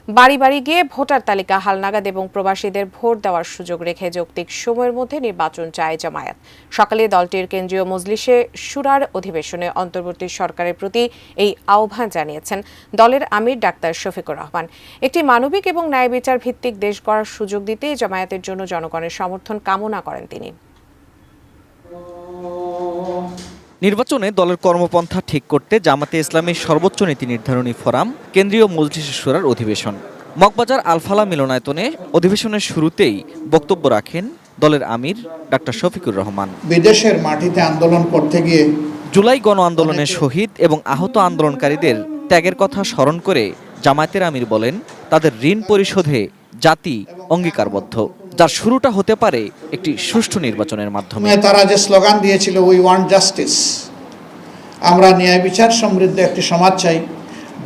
বাড়ি বাড়ি গিয়ে ভোটার তালিকা হালনাগাদ এবং প্রবাসীদের ভোট দেওয়ার সুযোগ রেখে যৌক্তিক সময়ের মধ্যে নির্বাচন চায় জামায়াত। সকালে দলটির কেন্দ্রীয় মজলিসে শুরার অধিবেশনে অন্তর্বর্তী সরকারের প্রতি এই আহ্বান জানিয়েছেন দলের আমির ডাক্তার শফিকুর রহমান। একটি মানবিক এবং ন্যায় বিচার ভিত্তিক দেশ গড়ার সুযোগ দিতে জামায়াতের জন্য জনগণের সমর্থন কামনা করেন তিনি। নির্বাচনে দলের কর্মপন্থা ঠিক করতে জামাতে ইসলামীর সর্বোচ্চ নীতি নির্ধারণী ফোরাম কেন্দ্রীয় মজলিস শুরার অধিবেশন মগবাজার আলফালা মিলনায়তনে অধিবেশনের শুরুতেই বক্তব্য রাখেন দলের আমির ডাক্তার শফিকুর রহমান। বিদেশের মাটিতে আন্দোলন করতে গিয়ে জুলাই গণ আন্দোলনের শহীদ এবং আহত আন্দোলনকারীদের ত্যাগের কথা স্মরণ করে জামায়াতের আমির বলেন, তাদের ঋণ পরিশোধে জাতি অঙ্গীকারবদ্ধ, যার শুরুটা হতে পারে একটি সুষ্ঠু নির্বাচনের মাধ্যমে। তারা যে স্লোগান দিয়েছিল, উই ওয়ান্ট জাস্টিস, আমরা ন্যায় বিচার সমৃদ্ধ একটি সমাজ চাই,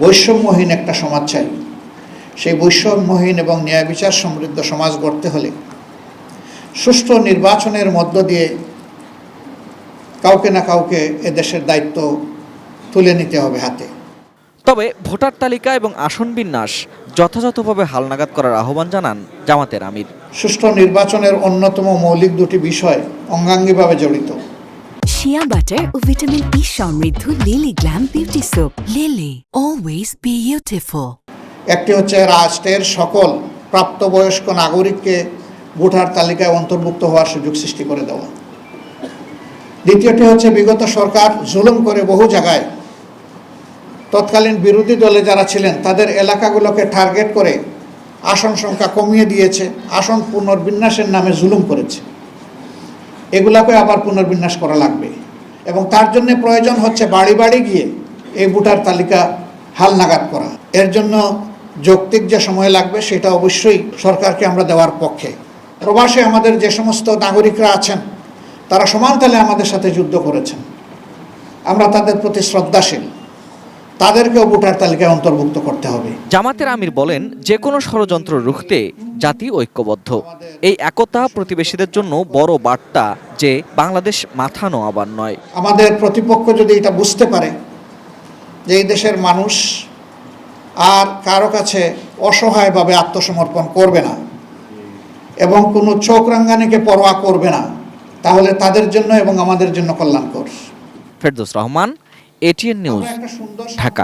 বৈষম্যহীন একটা সমাজ চাই। সেই বৈষম্যহীন এবং ন্যায় বিচার সমৃদ্ধ সমাজ গড়তে হলে সুষ্ঠু নির্বাচনের মধ্য দিয়ে কাউকে না কাউকে এদেশের দায়িত্ব তুলে নিতে হবে হাতে। তবে ভোটার তালিকা এবং আসন বিন্যাস যথাযথভাবে হালনাগাদ করার আহ্বান জানান জামাতের আমির। সুষ্ঠু নির্বাচনের অন্যতম মৌলিক দুটি বিষয় অঙ্গাঙ্গিভাবে জড়িত। শিয়া বাটার ও ভিটামিন ই সমৃদ্ধ lily glam beauty soap. Lily, always beautiful. একটি হচ্ছে রাষ্ট্রের সকল প্রাপ্তবয়স্ক নাগরিককে ভোটার তালিকায় অন্তর্ভুক্ত হওয়ার সুযোগ সৃষ্টি করে দেওয়া। দ্বিতীয়টি হচ্ছে বিগত সরকার জুলুম করে বহু জায়গায় তৎকালীন বিরোধী দলে যারা ছিলেন তাদের এলাকাগুলোকে টার্গেট করে আসন সংখ্যা কমিয়ে দিয়েছে, আসন পুনর্বিন্যাসের নামে জুলুম করেছে। এগুলাকে আবার পুনর্বিন্যাস করা লাগবে এবং তার জন্য প্রয়োজন হচ্ছে বাড়ি বাড়ি গিয়ে এই ভোটার তালিকা হালনাগাদ করা। এর জন্য যৌক্তিক যে সময় লাগবে সেটা অবশ্যই সরকারকে আমরা দেওয়ার পক্ষে। প্রবাসে আমাদের যে সমস্ত নাগরিকরা আছেন তারা সমান তালে আমাদের সাথে যুদ্ধ করেছেন, আমরা তাদের প্রতি শ্রদ্ধাশীল, তাদেরকেও ভোটার তালিকায় অন্তর্ভুক্ত করতে হবে। জামাতের আমির বলেন, যে কোনো ষড়যন্ত্র রুখতে জাতি ঐক্যবদ্ধ। এই একতা প্রতিবেশীদের জন্য বড় বার্তা যে বাংলাদেশ মাথা নোয়াবার নয়। আমাদের প্রতিপক্ষ যদি এটা বুঝতে পারে যে এই দেশের মানুষ আর কারো কাছে অসহায়ভাবে আত্মসমর্পণ করবে না এবং কোনো চোখ রাঙ্গানিকে পরোয়া করবে না, তাহলে তাদের জন্য এবং আমাদের জন্য কল্যাণকর। Ferdous Rahman, ATN news, Dhaka.